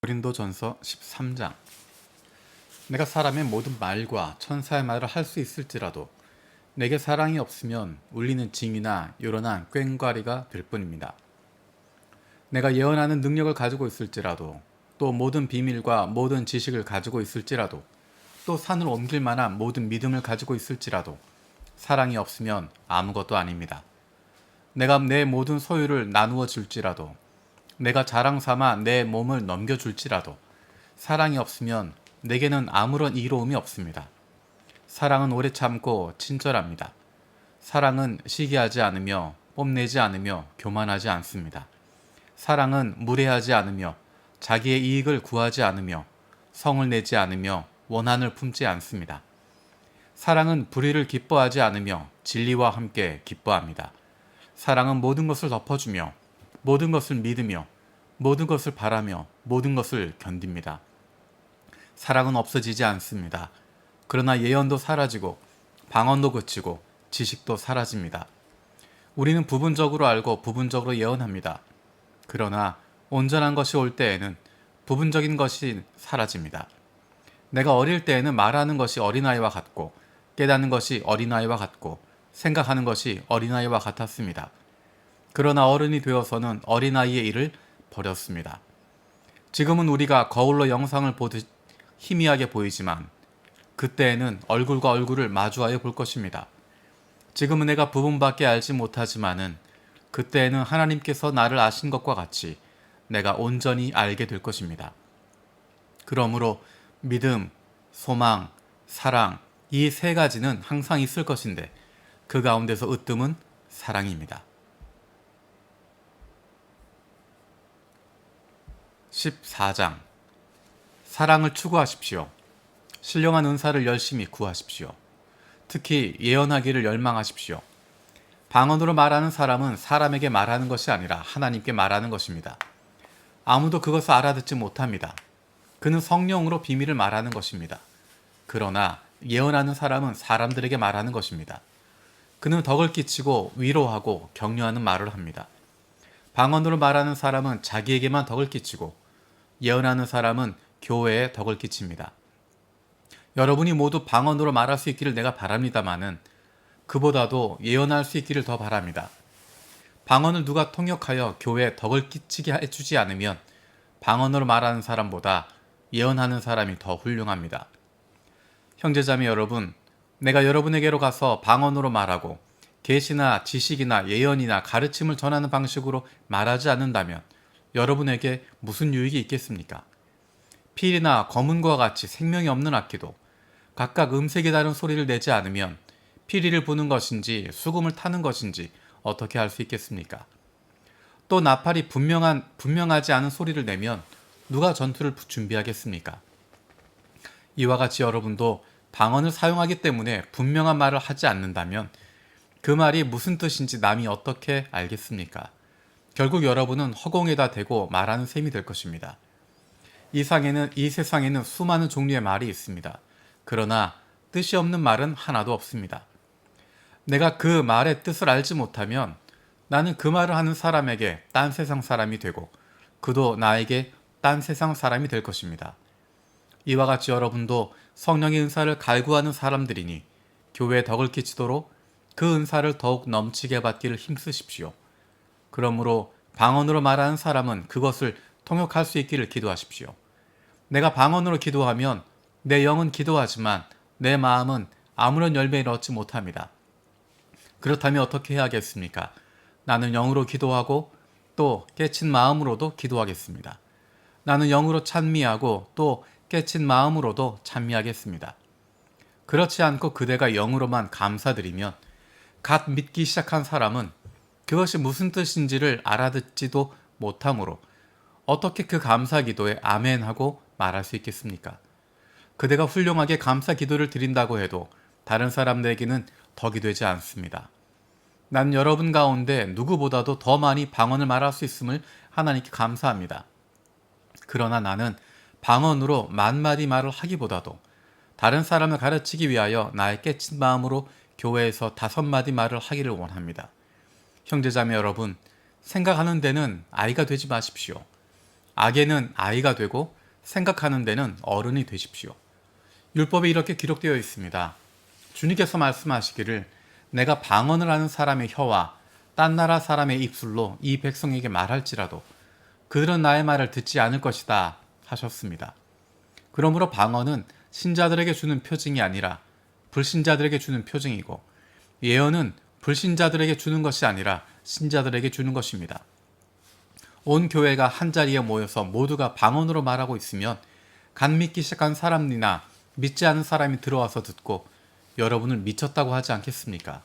고린도전서 13장. 내가 사람의 모든 말과 천사의 말을 할 수 있을지라도 내게 사랑이 없으면 울리는 징이나 요란한 꽹과리가 될 뿐입니다. 내가 예언하는 능력을 가지고 있을지라도, 또 모든 비밀과 모든 지식을 가지고 있을지라도, 또 산을 옮길 만한 모든 믿음을 가지고 있을지라도 사랑이 없으면 아무것도 아닙니다. 내가 내 모든 소유를 나누어 줄지라도, 내가 자랑 삼아 내 몸을 넘겨줄지라도 사랑이 없으면 내게는 아무런 이로움이 없습니다. 사랑은 오래 참고 친절합니다. 사랑은 시기하지 않으며 뽐내지 않으며 교만하지 않습니다. 사랑은 무례하지 않으며 자기의 이익을 구하지 않으며 성을 내지 않으며 원한을 품지 않습니다. 사랑은 불의를 기뻐하지 않으며 진리와 함께 기뻐합니다. 사랑은 모든 것을 덮어주며 모든 것을 믿으며 모든 것을 바라며 모든 것을 견딥니다. 사랑은 없어지지 않습니다. 그러나 예언도 사라지고 방언도 그치고 지식도 사라집니다. 우리는 부분적으로 알고 부분적으로 예언합니다. 그러나 온전한 것이 올 때에는 부분적인 것이 사라집니다. 내가 어릴 때에는 말하는 것이 어린아이와 같고 깨닫는 것이 어린아이와 같고 생각하는 것이 어린아이와 같았습니다. 그러나 어른이 되어서는 어린아이의 일을 버렸습니다. 지금은 우리가 거울로 영상을 보듯 희미하게 보이지만 그때에는 얼굴과 얼굴을 마주하여 볼 것입니다. 지금은 내가 부분밖에 알지 못하지만은 그때에는 하나님께서 나를 아신 것과 같이 내가 온전히 알게 될 것입니다. 그러므로 믿음, 소망, 사랑, 이 세 가지는 항상 있을 것인데 그 가운데서 으뜸은 사랑입니다. 14장. 사랑을 추구하십시오. 신령한 은사를 열심히 구하십시오. 특히 예언하기를 열망하십시오. 방언으로 말하는 사람은 사람에게 말하는 것이 아니라 하나님께 말하는 것입니다. 아무도 그것을 알아듣지 못합니다. 그는 성령으로 비밀을 말하는 것입니다. 그러나 예언하는 사람은 사람들에게 말하는 것입니다. 그는 덕을 끼치고 위로하고 격려하는 말을 합니다. 방언으로 말하는 사람은 자기에게만 덕을 끼치고 예언하는 사람은 교회에 덕을 끼칩니다. 여러분이 모두 방언으로 말할 수 있기를 내가 바랍니다마는 그보다도 예언할 수 있기를 더 바랍니다. 방언을 누가 통역하여 교회에 덕을 끼치게 해주지 않으면 방언으로 말하는 사람보다 예언하는 사람이 더 훌륭합니다. 형제자매 여러분, 내가 여러분에게로 가서 방언으로 말하고 계시나 지식이나 예언이나 가르침을 전하는 방식으로 말하지 않는다면 여러분에게 무슨 유익이 있겠습니까? 필이나 검은과 같이 생명이 없는 악기도 각각 음색이 다른 소리를 내지 않으면 피리를 부는 것인지 수금을 타는 것인지 어떻게 알 수 있겠습니까? 또 나팔이 분명하지 않은 소리를 내면 누가 전투를 준비하겠습니까? 이와 같이 여러분도 방언을 사용하기 때문에 분명한 말을 하지 않는다면 그 말이 무슨 뜻인지 남이 어떻게 알겠습니까? 결국 여러분은 허공에다 대고 말하는 셈이 될 것입니다. 이 세상에는 수많은 종류의 말이 있습니다. 그러나 뜻이 없는 말은 하나도 없습니다. 내가 그 말의 뜻을 알지 못하면 나는 그 말을 하는 사람에게 딴 세상 사람이 되고 그도 나에게 딴 세상 사람이 될 것입니다. 이와 같이 여러분도 성령의 은사를 갈구하는 사람들이니 교회에 덕을 끼치도록 그 은사를 더욱 넘치게 받기를 힘쓰십시오. 그러므로 방언으로 말하는 사람은 그것을 통역할 수 있기를 기도하십시오. 내가 방언으로 기도하면 내 영은 기도하지만 내 마음은 아무런 열매를 얻지 못합니다. 그렇다면 어떻게 해야겠습니까? 나는 영으로 기도하고 또 깨친 마음으로도 기도하겠습니다. 나는 영으로 찬미하고 또 깨친 마음으로도 찬미하겠습니다. 그렇지 않고 그대가 영으로만 감사드리면 갓 믿기 시작한 사람은 그것이 무슨 뜻인지를 알아듣지도 못하므로 어떻게 그 감사 기도에 아멘 하고 말할 수 있겠습니까? 그대가 훌륭하게 감사 기도를 드린다고 해도 다른 사람들에게는 덕이 되지 않습니다. 난 여러분 가운데 누구보다도 더 많이 방언을 말할 수 있음을 하나님께 감사합니다. 그러나 나는 방언으로 만마디 말을 하기보다도 다른 사람을 가르치기 위하여 나의 깨친 마음으로 교회에서 5마디 말을 하기를 원합니다. 형제자매 여러분, 생각하는 데는 아이가 되지 마십시오. 악에는 아이가 되고 생각하는 데는 어른이 되십시오. 율법에 이렇게 기록되어 있습니다. 주님께서 말씀하시기를 내가 방언을 하는 사람의 혀와 딴 나라 사람의 입술로 이 백성에게 말할지라도 그들은 나의 말을 듣지 않을 것이다 하셨습니다. 그러므로 방언은 신자들에게 주는 표징이 아니라 불신자들에게 주는 표징이고, 예언은 불신자들에게 주는 것이 아니라 신자들에게 주는 것입니다. 온 교회가 한자리에 모여서 모두가 방언으로 말하고 있으면 갓 믿기 시작한 사람이나 믿지 않은 사람이 들어와서 듣고 여러분을 미쳤다고 하지 않겠습니까?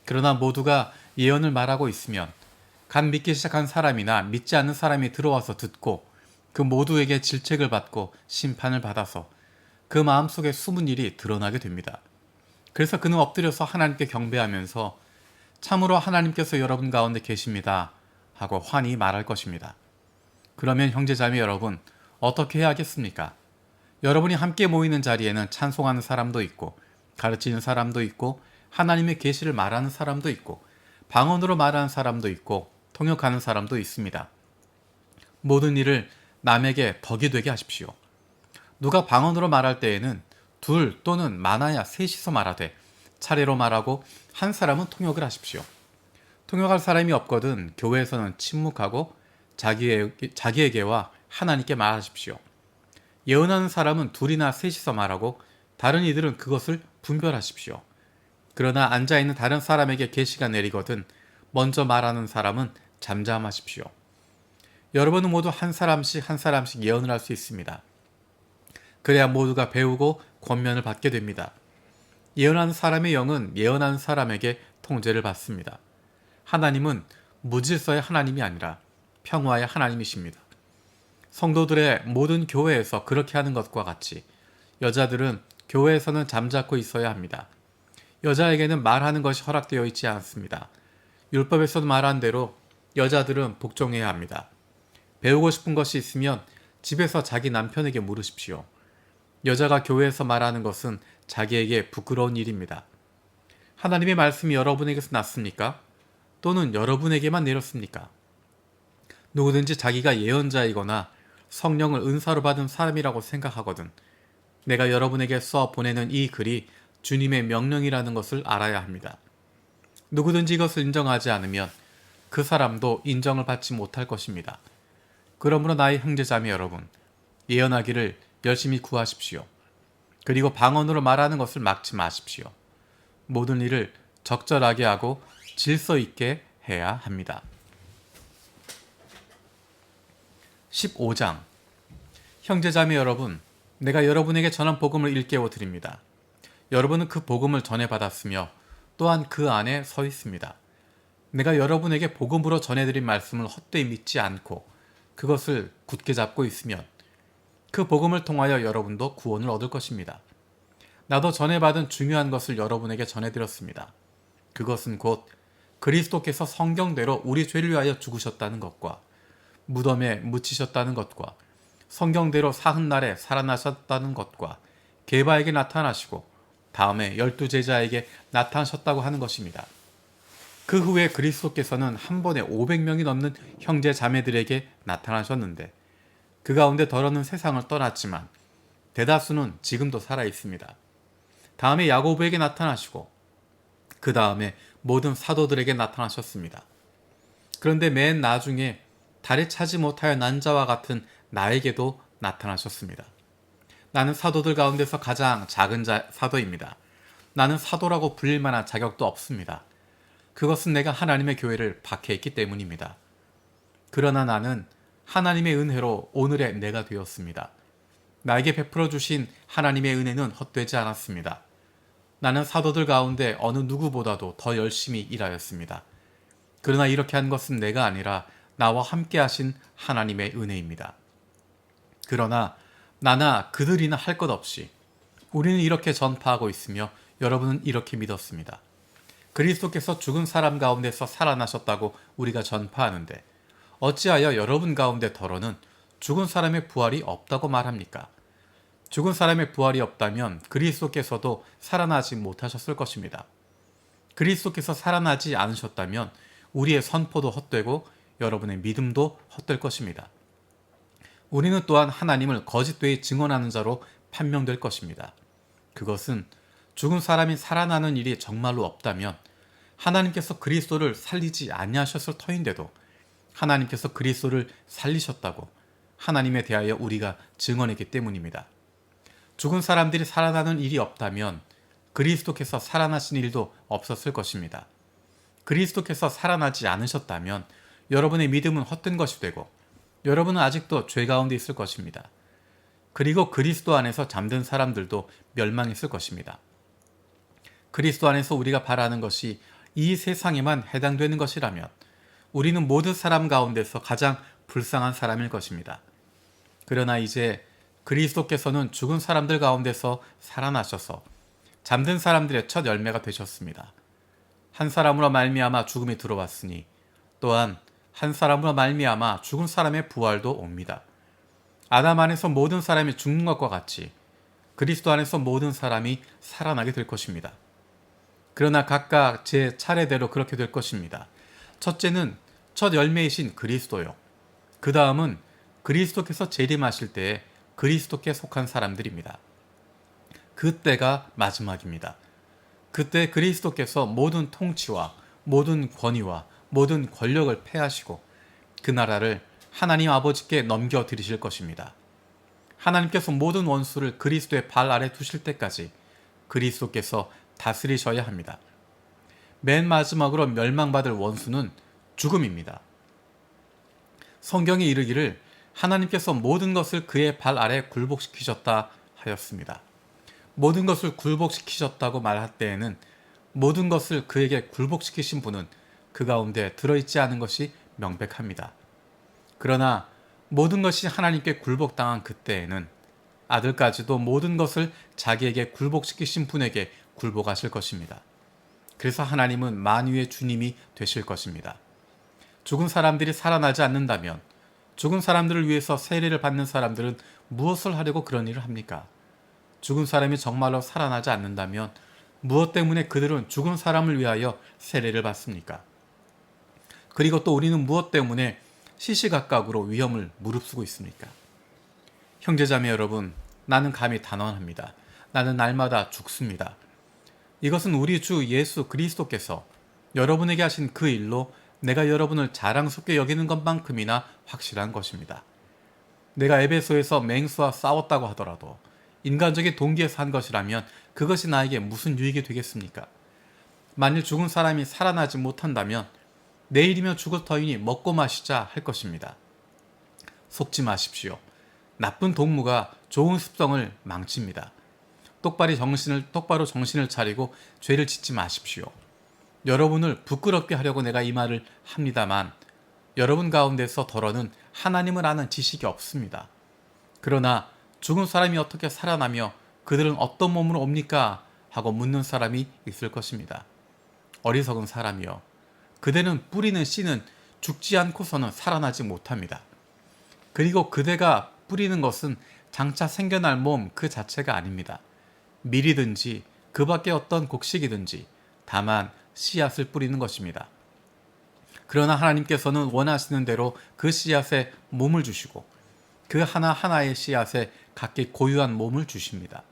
그러나 모두가 예언을 말하고 있으면 갓 믿기 시작한 사람이나 믿지 않는 사람이 들어와서 듣고 그 모두에게 질책을 받고 심판을 받아서 그 마음속에 숨은 일이 드러나게 됩니다. 그래서 그는 엎드려서 하나님께 경배하면서 참으로 하나님께서 여러분 가운데 계십니다 하고 환히 말할 것입니다. 그러면 형제자매 여러분, 어떻게 해야 하겠습니까? 여러분이 함께 모이는 자리에는 찬송하는 사람도 있고 가르치는 사람도 있고 하나님의 계시를 말하는 사람도 있고 방언으로 말하는 사람도 있고 통역하는 사람도 있습니다. 모든 일을 남에게 덕이 되게 하십시오. 누가 방언으로 말할 때에는 둘 또는 많아야 셋이서 말하되 차례로 말하고 한 사람은 통역을 하십시오. 통역할 사람이 없거든 교회에서는 침묵하고 자기에게와 하나님께 말하십시오. 예언하는 사람은 둘이나 셋이서 말하고 다른 이들은 그것을 분별하십시오. 그러나 앉아있는 다른 사람에게 계시가 내리거든 먼저 말하는 사람은 잠잠하십시오. 여러분은 모두 한 사람씩 한 사람씩 예언을 할 수 있습니다. 그래야 모두가 배우고 권면을 받게 됩니다. 예언하는 사람의 영은 예언하는 사람에게 통제를 받습니다. 하나님은 무질서의 하나님이 아니라 평화의 하나님이십니다. 성도들의 모든 교회에서 그렇게 하는 것과 같이 여자들은 교회에서는 잠자코 있어야 합니다. 여자에게는 말하는 것이 허락되어 있지 않습니다. 율법에서도 말한 대로 여자들은 복종해야 합니다. 배우고 싶은 것이 있으면 집에서 자기 남편에게 물으십시오. 여자가 교회에서 말하는 것은 자기에게 부끄러운 일입니다. 하나님의 말씀이 여러분에게서 났습니까? 또는 여러분에게만 내렸습니까? 누구든지 자기가 예언자이거나 성령을 은사로 받은 사람이라고 생각하거든 내가 여러분에게 써 보내는 이 글이 주님의 명령이라는 것을 알아야 합니다. 누구든지 이것을 인정하지 않으면 그 사람도 인정을 받지 못할 것입니다. 그러므로 나의 형제자매 여러분, 예언하기를 열심히 구하십시오. 그리고 방언으로 말하는 것을 막지 마십시오. 모든 일을 적절하게 하고 질서 있게 해야 합니다. 15장. 형제자매 여러분, 내가 여러분에게 전한 복음을 일깨워 드립니다. 여러분은 그 복음을 전해받았으며 또한 그 안에 서 있습니다. 내가 여러분에게 복음으로 전해드린 말씀을 헛되이 믿지 않고 그것을 굳게 잡고 있으면 그 복음을 통하여 여러분도 구원을 얻을 것입니다. 나도 전해받은 중요한 것을 여러분에게 전해드렸습니다. 그것은 곧 그리스도께서 성경대로 우리 죄를 위하여 죽으셨다는 것과 무덤에 묻히셨다는 것과 성경대로 사흔날에 살아나셨다는 것과 게바에게 나타나시고 다음에 12제자에게 나타나셨다고 하는 것입니다. 그 후에 그리스도께서는 한 번에 500명이 넘는 형제 자매들에게 나타나셨는데 그 가운데 더러는 세상을 떠났지만 대다수는 지금도 살아 있습니다. 다음에 야고보에게 나타나시고 그 다음에 모든 사도들에게 나타나셨습니다. 그런데 맨 나중에 달에 차지 못하여 난 자와 같은 나에게도 나타나셨습니다. 나는 사도들 가운데서 가장 작은 사도입니다. 나는 사도라고 불릴 만한 자격도 없습니다. 그것은 내가 하나님의 교회를 박해했기 때문입니다. 그러나 나는 하나님의 은혜로 오늘의 내가 되었습니다. 나에게 베풀어 주신 하나님의 은혜는 헛되지 않았습니다. 나는 사도들 가운데 어느 누구보다도 더 열심히 일하였습니다. 그러나 이렇게 한 것은 내가 아니라 나와 함께 하신 하나님의 은혜입니다. 그러나 나나 그들이나 할 것 없이 우리는 이렇게 전파하고 있으며 여러분은 이렇게 믿었습니다. 그리스도께서 죽은 사람 가운데서 살아나셨다고 우리가 전파하는데 어찌하여 여러분 가운데 더러는 죽은 사람의 부활이 없다고 말합니까? 죽은 사람의 부활이 없다면 그리스도께서도 살아나지 못하셨을 것입니다. 그리스도께서 살아나지 않으셨다면 우리의 선포도 헛되고 여러분의 믿음도 헛될 것입니다. 우리는 또한 하나님을 거짓되이 증언하는 자로 판명될 것입니다. 그것은 죽은 사람이 살아나는 일이 정말로 없다면 하나님께서 그리스도를 살리지 아니하셨을 터인데도 하나님께서 그리스도를 살리셨다고 하나님에 대하여 우리가 증언했기 때문입니다. 죽은 사람들이 살아나는 일이 없다면 그리스도께서 살아나신 일도 없었을 것입니다. 그리스도께서 살아나지 않으셨다면 여러분의 믿음은 헛된 것이 되고 여러분은 아직도 죄 가운데 있을 것입니다. 그리고 그리스도 안에서 잠든 사람들도 멸망했을 것입니다. 그리스도 안에서 우리가 바라는 것이 이 세상에만 해당되는 것이라면 우리는 모든 사람 가운데서 가장 불쌍한 사람일 것입니다. 그러나 이제 그리스도께서는 죽은 사람들 가운데서 살아나셔서 잠든 사람들의 첫 열매가 되셨습니다. 한 사람으로 말미암아 죽음이 들어왔으니 또한 한 사람으로 말미암아 죽은 사람의 부활도 옵니다. 아담 안에서 모든 사람이 죽는 것과 같이 그리스도 안에서 모든 사람이 살아나게 될 것입니다. 그러나 각각 제 차례대로 그렇게 될 것입니다. 첫째는 첫 열매이신 그리스도요. 그 다음은 그리스도께서 재림하실 때에 그리스도께 속한 사람들입니다. 그때가 마지막입니다. 그때 그리스도께서 모든 통치와 모든 권위와 모든 권력을 패하시고 그 나라를 하나님 아버지께 넘겨드리실 것입니다. 하나님께서 모든 원수를 그리스도의 발 아래 두실 때까지 그리스도께서 다스리셔야 합니다. 맨 마지막으로 멸망받을 원수는 죽음입니다. 성경이 이르기를 하나님께서 모든 것을 그의 발 아래 굴복시키셨다 하였습니다. 모든 것을 굴복시키셨다고 말할 때에는 모든 것을 그에게 굴복시키신 분은 그 가운데 들어있지 않은 것이 명백합니다. 그러나 모든 것이 하나님께 굴복당한 그때에는 아들까지도 모든 것을 자기에게 굴복시키신 분에게 굴복하실 것입니다. 그래서 하나님은 만유의 주님이 되실 것입니다. 죽은 사람들이 살아나지 않는다면 죽은 사람들을 위해서 세례를 받는 사람들은 무엇을 하려고 그런 일을 합니까? 죽은 사람이 정말로 살아나지 않는다면 무엇 때문에 그들은 죽은 사람을 위하여 세례를 받습니까? 그리고 또 우리는 무엇 때문에 시시각각으로 위험을 무릅쓰고 있습니까? 형제자매 여러분, 나는 감히 단언합니다. 나는 날마다 죽습니다. 이것은 우리 주 예수 그리스도께서 여러분에게 하신 그 일로 내가 여러분을 자랑스럽게 여기는 것만큼이나 확실한 것입니다. 내가 에베소에서 맹수와 싸웠다고 하더라도 인간적인 동기에서 한 것이라면 그것이 나에게 무슨 유익이 되겠습니까? 만일 죽은 사람이 살아나지 못한다면 내일이면 죽을 터이니 먹고 마시자 할 것입니다. 속지 마십시오. 나쁜 동무가 좋은 습성을 망칩니다. 똑바로 정신을 차리고 죄를 짓지 마십시오. 여러분을 부끄럽게 하려고 내가 이 말을 합니다만 여러분 가운데서 더러는 하나님을 아는 지식이 없습니다. 그러나 죽은 사람이 어떻게 살아나며 그들은 어떤 몸으로 옵니까? 하고 묻는 사람이 있을 것입니다. 어리석은 사람이여, 그대는 뿌리는 씨는 죽지 않고서는 살아나지 못합니다. 그리고 그대가 뿌리는 것은 장차 생겨날 몸 그 자체가 아닙니다. 밀이든지 그 밖에 어떤 곡식이든지 다만 씨앗을 뿌리는 것입니다. 그러나 하나님께서는 원하시는 대로 그 씨앗에 몸을 주시고 그 하나하나의 씨앗에 각기 고유한 몸을 주십니다.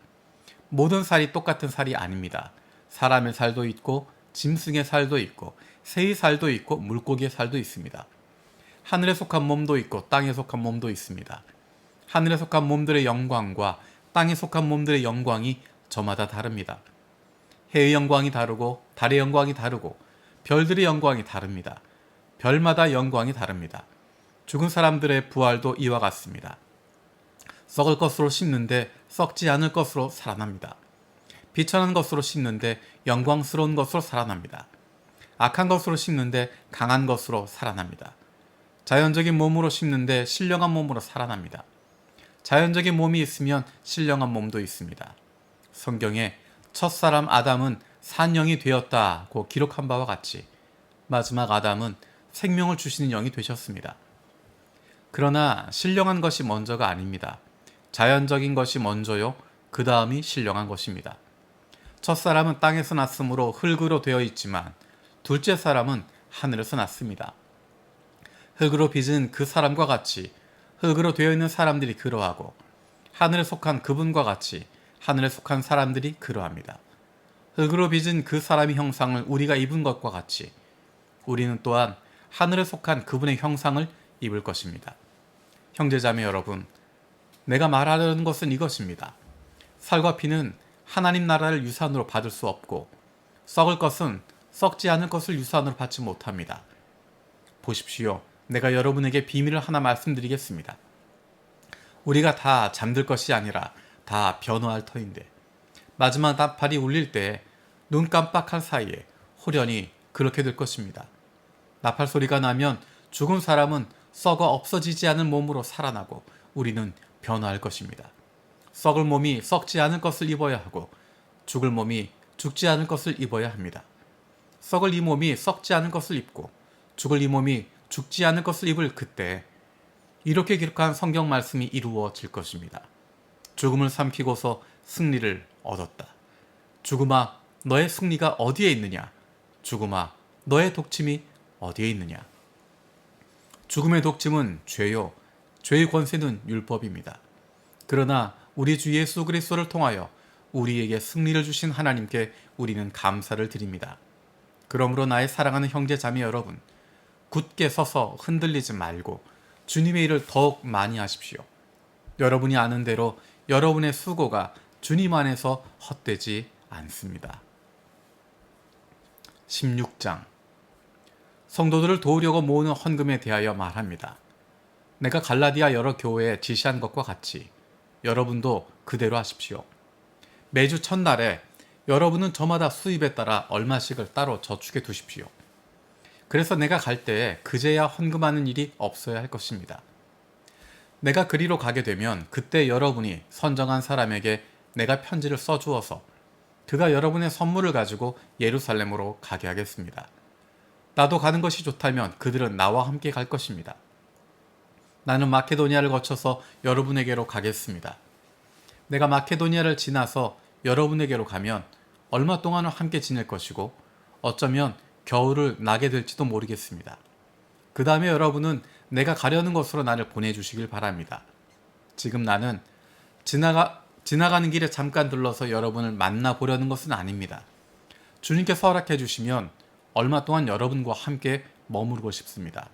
모든 살이 똑같은 살이 아닙니다. 사람의 살도 있고 짐승의 살도 있고 새의 살도 있고 물고기의 살도 있습니다. 하늘에 속한 몸도 있고 땅에 속한 몸도 있습니다. 하늘에 속한 몸들의 영광과 땅에 속한 몸들의 영광이 저마다 다릅니다. 해의 영광이 다르고 달의 영광이 다르고 별들의 영광이 다릅니다. 별마다 영광이 다릅니다. 죽은 사람들의 부활도 이와 같습니다. 썩을 것으로 심는데 썩지 않을 것으로 살아납니다. 비천한 것으로 심는데 영광스러운 것으로 살아납니다. 악한 것으로 심는데 강한 것으로 살아납니다. 자연적인 몸으로 심는데 신령한 몸으로 살아납니다. 자연적인 몸이 있으면 신령한 몸도 있습니다. 성경에 첫사람 아담은 산영이 되었다고 기록한 바와 같이 마지막 아담은 생명을 주시는 영이 되셨습니다. 그러나 신령한 것이 먼저가 아닙니다. 자연적인 것이 먼저요, 그 다음이 신령한 것입니다. 첫사람은 땅에서 났으므로 흙으로 되어 있지만 둘째 사람은 하늘에서 났습니다. 흙으로 빚은 그 사람과 같이 흙으로 되어 있는 사람들이 그러하고 하늘에 속한 그분과 같이 하늘에 속한 사람들이 그러합니다. 흙으로 빚은 그 사람의 형상을 우리가 입은 것과 같이 우리는 또한 하늘에 속한 그분의 형상을 입을 것입니다. 형제자매 여러분, 내가 말하려는 것은 이것입니다. 살과 피는 하나님 나라를 유산으로 받을 수 없고 썩을 것은 썩지 않을 것을 유산으로 받지 못합니다. 보십시오. 내가 여러분에게 비밀을 하나 말씀드리겠습니다. 우리가 다 잠들 것이 아니라 다 변화할 터인데 마지막 나팔이 울릴 때 눈 깜빡할 사이에 호련히 그렇게 될 것입니다. 나팔 소리가 나면 죽은 사람은 썩어 없어지지 않은 몸으로 살아나고 우리는 변화할 것입니다. 썩을 몸이 썩지 않을 것을 입어야 하고 죽을 몸이 죽지 않을 것을 입어야 합니다. 썩을 이 몸이 썩지 않을 것을 입고 죽을 이 몸이 죽지 않을 것을 입을 그때 이렇게 기록한 성경 말씀이 이루어질 것입니다. 죽음을 삼키고서 승리를 얻었다. 죽음아, 너의 승리가 어디에 있느냐? 죽음아, 너의 독침이 어디에 있느냐? 죽음의 독침은 죄요. 죄의 권세는 율법입니다. 그러나 우리 주 예수 그리스도를 통하여 우리에게 승리를 주신 하나님께 우리는 감사를 드립니다. 그러므로 나의 사랑하는 형제 자매 여러분, 굳게 서서 흔들리지 말고 주님의 일을 더욱 많이 하십시오. 여러분이 아는 대로 여러분의 수고가 주님 안에서 헛되지 않습니다. 16장 성도들을 도우려고 모으는 헌금에 대하여 말합니다. 내가 갈라디아 여러 교회에 지시한 것과 같이 여러분도 그대로 하십시오. 매주 첫날에 여러분은 저마다 수입에 따라 얼마씩을 따로 저축해 두십시오. 그래서 내가 갈 때에 그제야 헌금하는 일이 없어야 할 것입니다. 내가 그리로 가게 되면 그때 여러분이 선정한 사람에게 내가 편지를 써주어서 그가 여러분의 선물을 가지고 예루살렘으로 가게 하겠습니다. 나도 가는 것이 좋다면 그들은 나와 함께 갈 것입니다. 나는 마케도니아를 거쳐서 여러분에게로 가겠습니다. 내가 마케도니아를 지나서 여러분에게로 가면 얼마 동안은 함께 지낼 것이고 어쩌면 겨울을 나게 될지도 모르겠습니다. 그 다음에 여러분은 내가 가려는 곳으로 나를 보내주시길 바랍니다. 지금 나는 지나가는 길에 잠깐 들러서 여러분을 만나보려는 것은 아닙니다. 주님께서 허락해 주시면 얼마 동안 여러분과 함께 머무르고 싶습니다.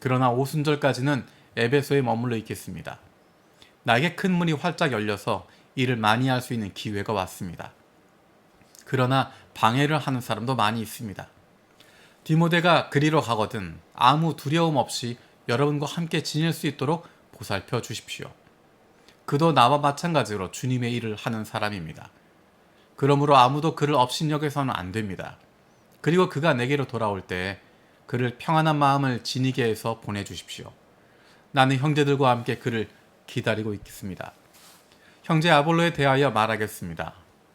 그러나 오순절까지는 에베소에 머물러 있겠습니다. 나에게 큰 문이 활짝 열려서 일을 많이 할 수 있는 기회가 왔습니다. 그러나 방해를 하는 사람도 많이 있습니다. 디모데가 그리로 가거든 아무 두려움 없이 여러분과 함께 지낼 수 있도록 보살펴 주십시오. 그도 나와 마찬가지로 주님의 일을 하는 사람입니다. 그러므로 아무도 그를 업신여겨서는 안 됩니다. 그리고 그가 내게로 돌아올 때 그를 평안한 마음을 지니게 해서 보내주십시오. 나는 형제들과 함께 그를 기다리고 있겠습니다. 형제 아볼로에 대하여 말하겠습니다.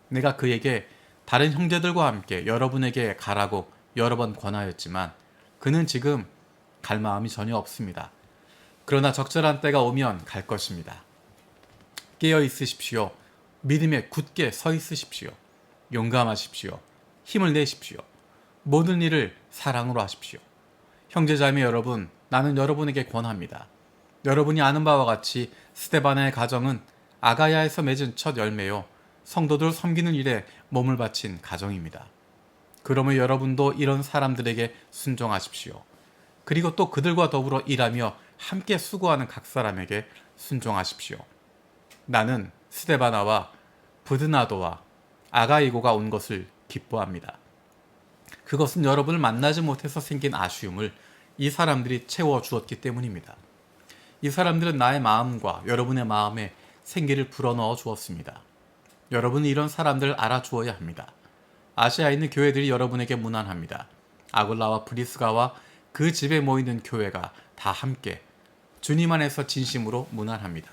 내가 그에게 다른 형제들과 함께 여러분에게 가라고 여러 번 권하였지만 그는 지금 갈 마음이 전혀 없습니다. 그러나 적절한 때가 오면 갈 것입니다. 깨어 있으십시오. 믿음에 굳게 서 있으십시오. 용감하십시오. 힘을 내십시오. 모든 일을 사랑으로 하십시오. 형제자매 여러분, 나는 여러분에게 권합니다. 여러분이 아는 바와 같이 스데바나의 가정은 아가야에서 맺은 첫 열매요. 성도들 섬기는 일에 몸을 바친 가정입니다. 그러므로 여러분도 이런 사람들에게 순종하십시오. 그리고 또 그들과 더불어 일하며 함께 수고하는 각 사람에게 순종하십시오. 나는 스데바나와 부드나도와 아가이고가 온 것을 기뻐합니다. 그것은 여러분을 만나지 못해서 생긴 아쉬움을 이 사람들이 채워주었기 때문입니다. 이 사람들은 나의 마음과 여러분의 마음에 생기를 불어넣어 주었습니다. 여러분은 이런 사람들을 알아주어야 합니다. 아시아에 있는 교회들이 여러분에게 문안합니다. 아굴라와 브리스가와 그 집에 모이는 교회가 다 함께 주님 안에서 진심으로 문안합니다.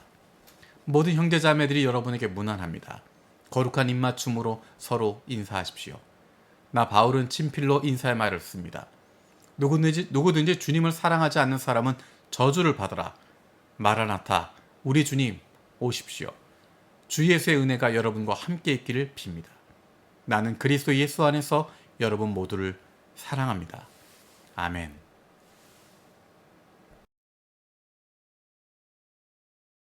모든 형제자매들이 여러분에게 문안합니다. 거룩한 입맞춤으로 서로 인사하십시오. 나 바울은 친필로 인사의 말을 씁니다. 누구든지 주님을 사랑하지 않는 사람은 저주를 받으라. 마라나타, 우리 주님 오십시오. 주 예수의 은혜가 여러분과 함께 있기를 빕니다. 나는 그리스도 예수 안에서 여러분 모두를 사랑합니다. 아멘.